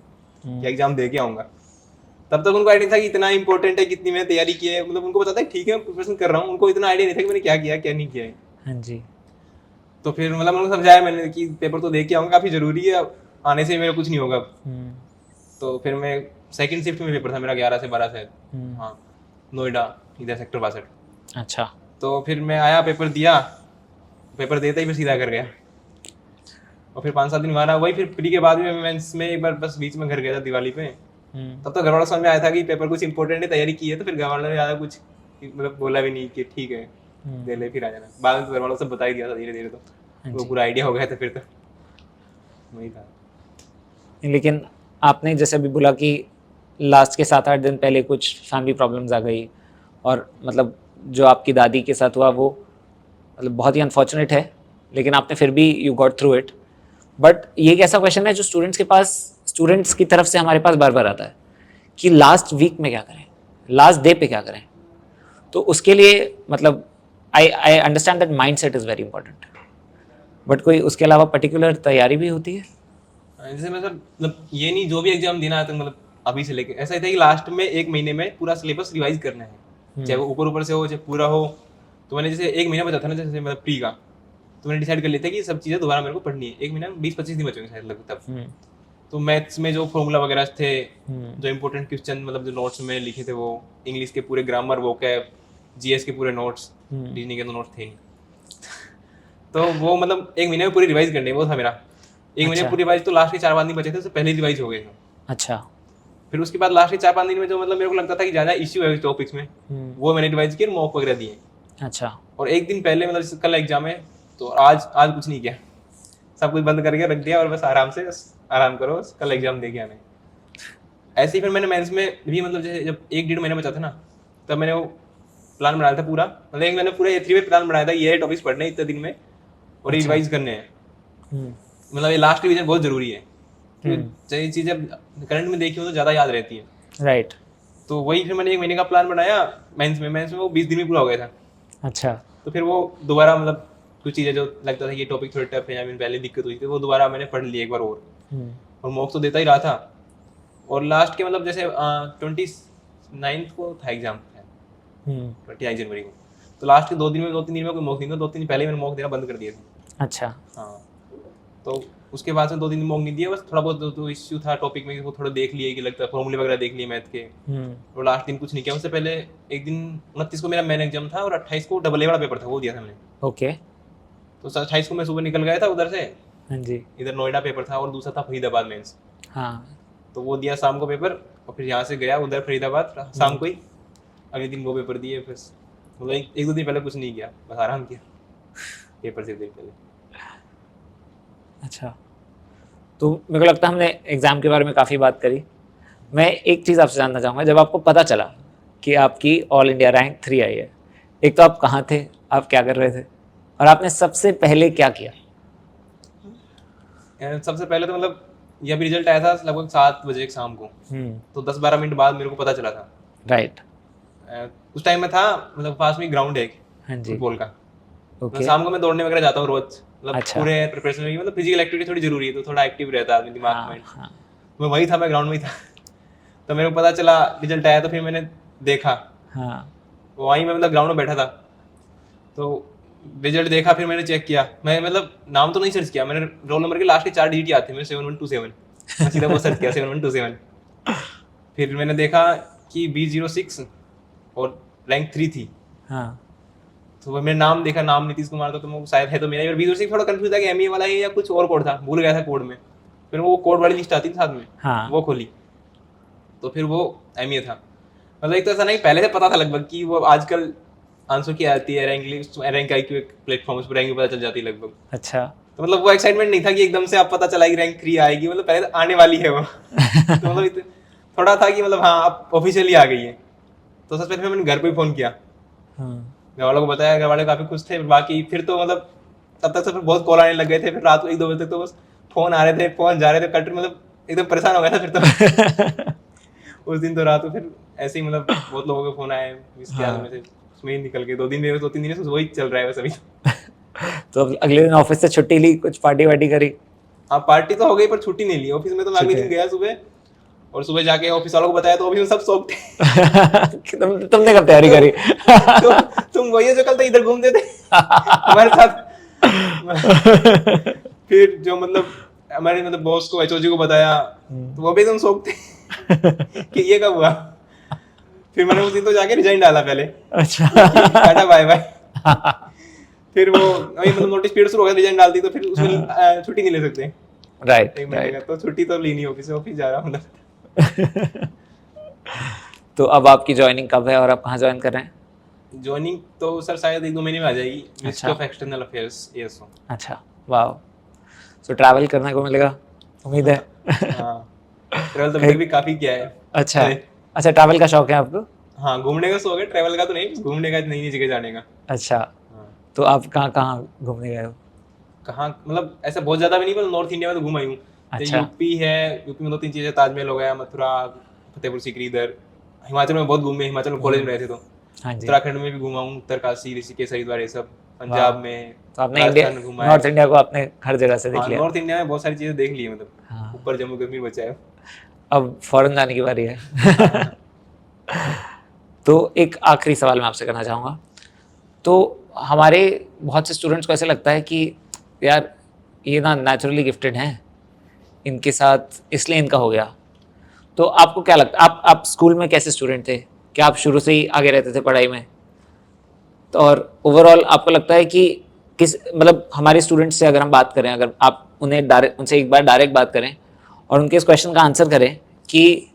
[SPEAKER 2] कि एग्ज़ाम दे के आऊँगा। तब तक उनको आइडिया था कि इतना इंपॉर्टेंट है, कितनी मैंने तैयारी की है, मतलब उनको पता था ठीक है प्रिपरेशन कर रहा हूँ, उनको इतना आइडिया नहीं था कि मैंने क्या किया क्या नहीं किया है।
[SPEAKER 1] हाँ जी।
[SPEAKER 2] तो फिर मतलब उनको समझाया मैंने कि पेपर तो दे के आऊँगा, काफ़ी ज़रूरी है, आने से मेरा कुछ नहीं होगा। तो फिर मैं सेकंड शिफ्ट में पेपर था मेरा, 11 से 12 शायद, हाँ, नोएडा, इधर सेक्टर 62।
[SPEAKER 1] अच्छा।
[SPEAKER 2] तो फिर मैं आया, पेपर दिया, पेपर देते ही फिर सीधा कर गया। और फिर 5-7 दिन वहाँ रहा। वही फिर प्री के बाद भी मैं मेंस में एक बार बस बीच में घर गया था दिवाली पे। तब तो घर वालों समझ में आया था कि पेपर कुछ इंपॉर्टेंट है, तैयारी की है। तो फिर घर वालों ने ज़्यादा कुछ मतलब बोला भी नहीं कि ठीक है दे ले फिर आ जाना। बाद में तो घर वालों से बता ही दिया था धीरे धीरे, तो वो पूरा आइडिया हो गया था फिर तो वही था।
[SPEAKER 1] लेकिन आपने जैसे अभी बोला कि लास्ट के 7-8 दिन पहले कुछ फैमिली प्रॉब्लम्स आ गई, और मतलब जो आपकी दादी के साथ हुआ वो मतलब बहुत ही अनफॉर्चुनेट है, लेकिन आपने फिर भी you got through it. But ये एक ऐसा क्वेश्चन है जो स्टूडेंट्स की तरफ से हमारे पास बार बार आता है कि लास्ट वीक में क्या करें, लास्ट डे पे क्या करें। तो उसके लिए मतलब I understand that mind set is very important, but कोई उसके अलावा पर्टिकुलर तैयारी भी होती है?
[SPEAKER 2] जैसे मतलब ये नहीं जो भी एग्जाम देना है तो मतलब अभी से लेके ऐसा था कि लास्ट में 1 महीने में पूरा सिलेबस रिवाइज करना है, चाहे वो ऊपर ऊपर से हो चाहे पूरा हो। तो मैंने जैसे 1 महीना बचा था ना, जैसे मतलब प्री का, तो मैंने डिसाइड कर लिया था कि सब चीज़ें दोबारा मेरे को पढ़नी है। 1 महीना 20-25 दिन बचेंगे शायद लगभग तब। तो मैथ्स में जो फॉर्मूला वगैरह थे, जो इंपॉर्टेंट क्वेश्चन मतलब जो नोट्स में लिखे थे वो, इंग्लिश के पूरे ग्रामर वोकैब, जीएस के पूरे नोट्स, रीजनिंग के तो नोट्स थे नहीं। तो वो मतलब 1 महीने में पूरी रिवाइज करनी, वो था मेरा। 1 महीने में पूरी रिवाइज, तो लास्ट के 4-5 दिन बचे थे, उससे पहले ही रिवाइज हो गए थे।
[SPEAKER 1] अच्छा।
[SPEAKER 2] फिर उसके बाद लास्ट के 4-5 दिन में जो मतलब मेरे को लगता था कि ज़्यादा इश्यू है टॉपिक्स में, वो मैंने रिवाइज किया, मॉक वगैरह दिए।
[SPEAKER 1] अच्छा।
[SPEAKER 2] और 1 दिन पहले मतलब कल एग्जाम है, तो आज कुछ नहीं किया, सब कुछ बंद करके रख दिया और बस आराम से आराम करो, बस कल एग्जाम दे के आना है। ऐसे ही फिर मैंने मेंस में भी मतलब जैसे जब 1-1.5 महीना बचा था ना, तब मैंने वो प्लान बनाया था पूरा, मतलब एक मैंने पूरा A3 में प्लान बनाया था, ये टॉपिक्स पढ़ने इतने दिन में और रिवाइज करने हैं। मतलब ये लास्ट रिवीजन बहुत जरूरी है, ये चीज़ें करंट में देखी हो तो ज़्यादा याद रहती है।
[SPEAKER 1] राइट।
[SPEAKER 2] तो वही फिर मैंने 1 महीने का प्लान बनाया मेंस में वो 20 दिन में पूरा हो गया था।
[SPEAKER 1] अच्छा।
[SPEAKER 2] तो फिर वो दोबारा मतलब कुछ चीज़ें जो लगता था ये टॉपिक थोड़े टफ है या फिर पहले दिक्कत हुई थी, वो दोबारा मैंने पढ़ ली एक बार और मॉक तो देता ही रहा था। और लास्ट के मतलब जैसे 29 को था एग्जाम, 29 जनवरी को, तो लास्ट के 2-3 दिन में कोई मॉक नहीं था, 2-3 दिन पहले मैंने मॉक देना बंद कर दिया था।
[SPEAKER 1] अच्छा।
[SPEAKER 2] हाँ, तो उसके बाद से 2-3 दिन मॉक नहीं दिया, बस थोड़ा बहुत तो इश्यू था टॉपिक में, वो थोड़ा देख लिए कि लगता है फॉर्मूले वगैरह देख लिए मैथ के, और लास्ट दिन कुछ नहीं किया। उससे पहले एक दिन 29 को मेरा मेन एग्जाम था और 28 को AA वाला पेपर था, वो दिया था मैंने।
[SPEAKER 1] ओके।
[SPEAKER 2] तो 28 को मैं सुबह निकल गया था उधर से,
[SPEAKER 1] हाँ जी।
[SPEAKER 2] इधर नोएडा पेपर था और दूसरा था फरीदाबाद मेंस।
[SPEAKER 1] हाँ।
[SPEAKER 2] तो वो दिया शाम को पेपर, और फिर यहाँ से गया उधर फरीदाबाद शाम को ही, अगले दिन वो पेपर दिए। फिर मतलब 1-2 दिन पहले कुछ नहीं किया, बस आराम किया पेपर से एक दिन पहले।
[SPEAKER 1] अच्छा, तो मेरे को लगता है हमने एग्ज़ाम के बारे में काफ़ी बात करी। मैं एक चीज़ आपसे जानना चाहूँगा, जब आपको पता चला कि आपकी ऑल इंडिया रैंक 3 आई है, एक तो आप कहाँ थे, आप क्या कर रहे थे, और आपने सबसे पहले क्या किया?
[SPEAKER 2] सबसे पहले तो मतलब ये अभी रिजल्ट आया था लगभग 7 बजे शाम को, तो 10-12 मिनट बाद मेरे को पता चला था।
[SPEAKER 1] राइट।
[SPEAKER 2] उस टाइम में था मतलब पास में ग्राउंड है
[SPEAKER 1] हाँ जी।
[SPEAKER 2] फुटबॉल का।
[SPEAKER 1] ओके।
[SPEAKER 2] शाम को मैं दौड़ने वगैरह जाता हूँ रोज, मतलब
[SPEAKER 1] अच्छा।
[SPEAKER 2] पूरे प्रिपरेशन में, मतलब फिजिकल एक्टिविटी थोड़ी जरूरी है, तो थोड़ा एक्टिव रहता है आदमी, दिमाग
[SPEAKER 1] हाँ,
[SPEAKER 2] माइंड।
[SPEAKER 1] हाँ।
[SPEAKER 2] मैं वही था, मैं ग्राउंड में ही था। तो मेरे को पता चला रिजल्ट आया, तो फिर मैंने देखा,
[SPEAKER 1] हाँ।
[SPEAKER 2] वहीं मैं मतलब ग्राउंड में बैठा था, तो रिजल्ट देखा, फिर मैंने चेक किया। मैं मतलब नाम तो नहीं सर्च किया, मैंने रोल नंबर के लास्ट के 4 डिजिट आते हैं मेरे, 7127, मैं सीधा वो सर्च किया 7127। फिर मैंने देखा कि B06 और रैंक 3 थी।
[SPEAKER 1] हाँ।
[SPEAKER 2] तो मैंने नाम देखा, नाम नीतीश कुमार था, तो मैं शायद है तो मेरा। और B06 थोड़ा कंफ्यूज था कि ME वाला है या कुछ और कोड था, भूल गया था कोड में। फिर वो कोड वाली लिस्ट आती थी साथ में,
[SPEAKER 1] हाँ।
[SPEAKER 2] वो खोली, तो फिर वो ME था। मतलब एक तो ऐसा नहीं, पहले से पता था लगभग कि वो आजकल आंसर की आती है, rank list, rank IQ platform पर रैंक पता चल जाती है लगभग।
[SPEAKER 1] अच्छा।
[SPEAKER 2] तो मतलब वो एक्साइटमेंट नहीं था कि एकदम से आप पता चला कि रैंक 3 आएगी, मतलब पहले आने वाली है वो। तो मतलब थोड़ा था कि मतलब हाँ अब ऑफिशियली आ गई है। तो सबसे पहले मैंने घर पे फोन किया, घर वालों को बताया, घर वाले काफी खुश थे। बाकी फिर तो मतलब तब तक तो फिर बहुत कॉल आने लग गए थे, फिर रात को 1-2 बजे तक तो बस फोन आ रहे थे, फोन जा रहे थे, कट, मतलब एकदम परेशान हो गया था फिर तो। उस दिन तो रात को फिर ऐसे ही मतलब बहुत लोगों के फोन आए, इसके
[SPEAKER 1] हाँ।
[SPEAKER 2] बाद में से उसमें ही निकल गए। 2 3 दिन से वही चल रहा है बस अभी।
[SPEAKER 1] तो अब अगले दिन ऑफिस से छुट्टी ली, कुछ पार्टी वार्टी करी?
[SPEAKER 2] हाँ, पार्टी तो हो गई पर छुट्टी नहीं ली। ऑफिस में तो मैं अगले दिन गया सुबह, और सुबह जाके ऑफिस वालों को बताया, तो ऑफिस में सब शौक थे।
[SPEAKER 1] तुमने कब तैयारी करी?
[SPEAKER 2] तुम वही हो जो कल तो इधर घूमते थे हमारे साथ। फिर जो मतलब हमारे मतलब बॉस को, HOG को बताया, तो वो भी एकदम शौक थे कि ये कब हुआ। फिर मैंने उस दिन तो जाके रिजाइन डाला पहले।
[SPEAKER 1] अच्छा।
[SPEAKER 2] Tata bye bye. फिर वो अभी मतलब नोटिस पीरियड शुरू हो गया, रिजाइन डालती तो फिर उसमें छुट्टी नहीं ले सकते।
[SPEAKER 1] राइट।
[SPEAKER 2] एक महीने का तो छुट्टी तो ली नहीं, ऑफिस जा रहा हूँ मतलब।
[SPEAKER 1] तो अब आपकी ज्वाइनिंग कब है और आप कहाँ ज्वाइन कर रहे हैं?
[SPEAKER 2] ज्वाइनिंग तो सर शायद 1-2 महीने में आ जाएगी, ministry of external affairs ASO।
[SPEAKER 1] अच्छा, वाह। सो ट्रैवल करने को मिलेगा, उम्मीद है?
[SPEAKER 2] हाँ, ट्रैवल तो अभी तक भी काफी किया है।
[SPEAKER 1] अच्छा। अच्छा, ट्रैवल का शौक है आपको?
[SPEAKER 2] हाँ, घूमने का शौक है, ट्रैवल का तो नहीं, घूमने का, नई नई जगह जाने का।
[SPEAKER 1] अच्छा।
[SPEAKER 2] हाँ।
[SPEAKER 1] तो आप कहाँ कहाँ घूमने गए हो?
[SPEAKER 2] कहाँ मतलब ऐसा बहुत ज्यादा भी नहीं, पर नॉर्थ इंडिया में तो घूम आई हूँ।
[SPEAKER 1] अच्छा।
[SPEAKER 2] यूपी है, यूपी में 2-3 चीजें, ताजमहल हो गया, मथुरा, फतेहपुर सीकरी। इधर हिमाचल में बहुत घूमे, हिमाचल में कॉलेज में रहे थे तो।
[SPEAKER 1] हाँ जी।
[SPEAKER 2] उत्तराखंड में भी घूमा हूँ, उत्तरकाशी, ऋषिकेश, हरिद्वार, ये सब। पंजाब में,
[SPEAKER 1] तो आपने
[SPEAKER 2] राजस्थान में घूमा है।
[SPEAKER 1] नॉर्थ इंडिया को आपने हर जगह से देख
[SPEAKER 2] हाँ,
[SPEAKER 1] लिया।
[SPEAKER 2] नॉर्थ इंडिया में बहुत सारी चीजें देख ली है, मतलब
[SPEAKER 1] हाँ।
[SPEAKER 2] ऊपर जम्मू कश्मीर बचा है।
[SPEAKER 1] अब फॉरेन जाने की बारी है। तो एक आखिरी सवाल मैं आपसे करना चाहूँगा। तो हमारे बहुत से स्टूडेंट्स को ऐसे लगता है कि यार ये ना नेचुरली गिफ्टेड हैं, इनके साथ इसलिए इनका हो गया। तो आपको क्या लगता है, आप स्कूल में कैसे स्टूडेंट थे? क्या आप शुरू से ही आगे रहते थे पढ़ाई में? तो और ओवरऑल आपको लगता है कि किस मतलब हमारे स्टूडेंट्स से अगर हम बात करें, अगर आप उन्हें डायरेक्ट उनसे एक बार डायरेक्ट बात करें और उनके इस क्वेश्चन का आंसर करें कि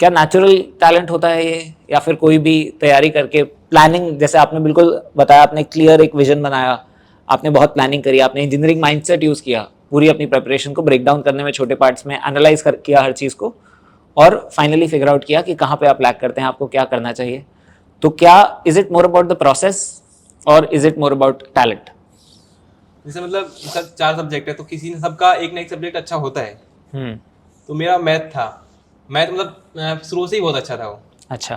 [SPEAKER 1] क्या नेचुरल टैलेंट होता है ये, या फिर कोई भी तैयारी करके प्लानिंग, जैसे आपने बिल्कुल बताया, आपने क्लियर एक विजन बनाया, आपने बहुत प्लानिंग करी, आपने इंजीनियरिंग माइंडसेट यूज़ किया पूरी अपनी प्रिपरेशन को ब्रेक डाउन करने में, छोटे पार्ट्स में एनालाइज कर किया हर चीज़ को, और फाइनली फिगर आउट किया कि कहाँ पे आप लैक करते हैं, आपको क्या करना चाहिए। तो क्या is it more about the process और is it more about talent?
[SPEAKER 2] जैसे मतलब सब 4 सब्जेक्ट है तो किसी ने सबका एक ना एक सब्जेक्ट अच्छा होता है। तो मेरा मैथ था, मैथ मतलब मैं शुरू से ही बहुत अच्छा था वो,
[SPEAKER 1] अच्छा।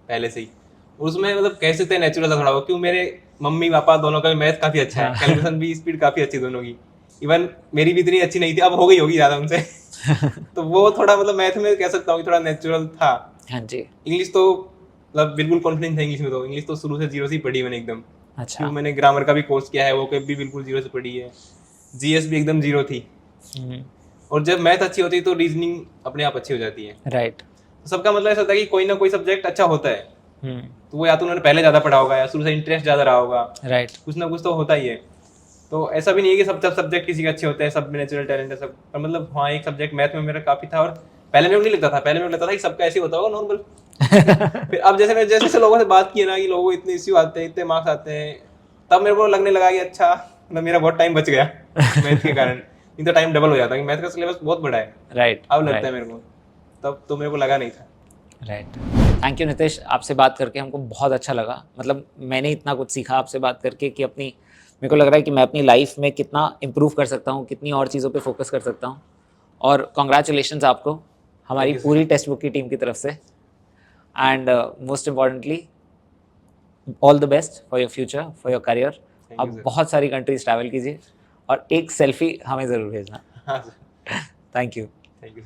[SPEAKER 2] पहले से ही। और उसमें मतलब कह सकते हैं नेचुरल था थोड़ा वो, क्यों मेरे मम्मी पापा दोनों का मैथ काफ़ी अच्छा है, कैलकुलेशन भी स्पीड काफ़ी अच्छी दोनों की। इवन मेरी भी इतनी अच्छी नहीं थी, अब हो गई होगी ज़्यादा उनसे। तो वो थोड़ा मतलब मैथ में कह सकता हूँ कि थोड़ा नेचुरल था।
[SPEAKER 1] हाँ जी।
[SPEAKER 2] इंग्लिश तो मतलब बिल्कुल कॉन्फिडेंस था इंग्लिश में, तो इंग्लिश तो शुरू से जीरो से ही पढ़ी मैंने एकदम।
[SPEAKER 1] अच्छा।
[SPEAKER 2] क्यों मैंने ग्रामर का भी कोर्स किया है, वो भी बिल्कुल जीरो से पढ़ी है। जीएस भी एकदम जीरो थी। और जब मैथ अच्छी होती है तो रीजनिंग अपने आप अच्छी हो जाती है।
[SPEAKER 1] राइट।
[SPEAKER 2] तो सबका मतलब ऐसा था कि कोई ना कोई सब्जेक्ट अच्छा होता है, तो वो या तो उन्होंने पहले ज़्यादा पढ़ा होगा या शुरू से इंटरेस्ट ज़्यादा रहा होगा।
[SPEAKER 1] राइट।
[SPEAKER 2] कुछ ना कुछ तो होता ही है। तो ऐसा भी नहीं है कि सब सब्जेक्ट किसी के अच्छे होते हैं, सब में नेचुरल टैलेंट है सब, पर मतलब हाँ एक सब्जेक्ट मैथ में मेरा काफ़ी था। और पहले मेरे को नहीं लगता था, पहले मेरे को लगता था कि सबका ऐसे होता होगा नॉर्मल। फिर अब जैसे मैं जैसे लोगों से बात की है ना कि लोगों को इतने इश्यू आते हैं, इतने मार्क्स आते हैं, तब मेरे को लगने लगा कि अच्छा मतलब मेरा बहुत टाइम बच गया मैथ के कारण। नहीं तो टाइम डबल हो जाता कि मैथ का सिलेबस बहुत बड़ा है।
[SPEAKER 1] राइट।
[SPEAKER 2] अब लगता है मेरे को, तब तो मेरे को लगा नहीं था।
[SPEAKER 1] राइट। थैंक यू नितेश, आपसे बात करके हमको बहुत अच्छा लगा। मतलब मैंने इतना कुछ सीखा आपसे बात करके कि अपनी, मेरे को लग रहा है कि मैं अपनी लाइफ में कितना इम्प्रूव कर सकता हूँ, कितनी और चीज़ों पे फोकस कर सकता हूँ। और कॉन्ग्रेचुलेशंस आपको हमारी
[SPEAKER 2] Thank you,
[SPEAKER 1] पूरी
[SPEAKER 2] sir.
[SPEAKER 1] टेक्स्ट बुक की टीम की तरफ से। And most importantly all the best for your future, for your career.
[SPEAKER 2] Thank you,
[SPEAKER 1] आप
[SPEAKER 2] sir.
[SPEAKER 1] बहुत सारी कंट्रीज ट्रैवल कीजिए और एक सेल्फी हमें ज़रूर भेजना।
[SPEAKER 2] हाँ sir,
[SPEAKER 1] thank you.
[SPEAKER 2] Thank you.